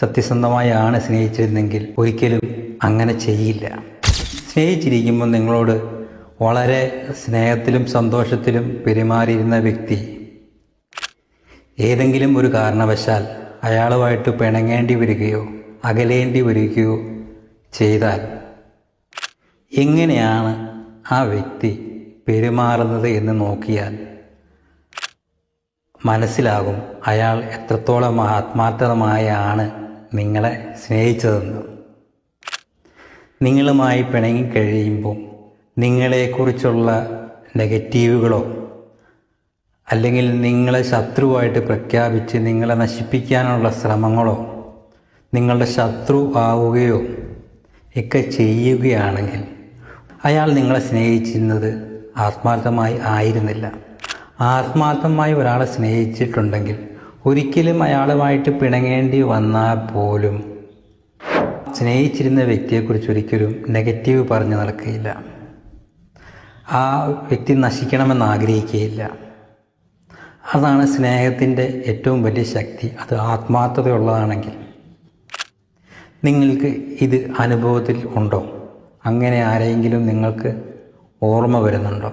സത്യസന്ധമായാണ് സ്നേഹിച്ചിരുന്നെങ്കിൽ ഒരിക്കലും അങ്ങനെ ചെയ്യില്ല. സ്നേഹിച്ചിരിക്കുമ്പോൾ നിങ്ങളോട് വളരെ സ്നേഹത്തിലും സന്തോഷത്തിലും പെരുമാറിയിരുന്ന വ്യക്തി ഏതെങ്കിലും ഒരു കാരണവശാൽ അയാളുമായിട്ട് പിണങ്ങേണ്ടി വരികയോ അകലേണ്ടി വരികയോ ചെയ്താൽ എങ്ങനെയാണ് ആ വ്യക്തി പെരുമാറുന്നത് എന്ന് നോക്കിയാൽ മനസ്സിലാകും അയാൾ എത്രത്തോളം ആത്മാർത്ഥമായാണ് നിങ്ങളെ സ്നേഹിച്ചതെന്ന്. നിങ്ങളുമായി പിണങ്ങിക്കഴിയുമ്പോൾ നിങ്ങളെക്കുറിച്ചുള്ള നെഗറ്റീവുകളോ അല്ലെങ്കിൽ നിങ്ങളെ ശത്രുവായിട്ട് പ്രഖ്യാപിച്ച് നിങ്ങളെ നശിപ്പിക്കാനുള്ള ശ്രമങ്ങളോ നിങ്ങളുടെ ശത്രു ആവുകയോ ഒക്കെ ചെയ്യുകയാണെങ്കിൽ അയാൾ നിങ്ങളെ സ്നേഹിച്ചിരുന്നത് ആത്മാർത്ഥമായി ആയിരുന്നില്ല. ആത്മാർത്ഥമായി ഒരാളെ സ്നേഹിച്ചിട്ടുണ്ടെങ്കിൽ ഒരിക്കലും അയാളുമായിട്ട് പിണങ്ങേണ്ടി വന്നാൽ പോലും സ്നേഹിച്ചിരുന്ന വ്യക്തിയെക്കുറിച്ച് ഒരിക്കലും നെഗറ്റീവ് പറഞ്ഞു നടക്കുകയില്ല. ആ വ്യക്തി നശിക്കണമെന്ന് ആഗ്രഹിക്കുകയില്ല. അതാണ് സ്നേഹത്തിൻ്റെ ഏറ്റവും വലിയ ശക്തി. അത് ആത്മാർത്ഥതയുള്ളതാണെങ്കിൽ. നിങ്ങൾക്ക് ഇത് അനുഭവത്തിൽ ഉണ്ടോ? അങ്ങനെ ആരെങ്കിലും നിങ്ങൾക്ക് ഓർമ്മ വരുന്നുണ്ടോ?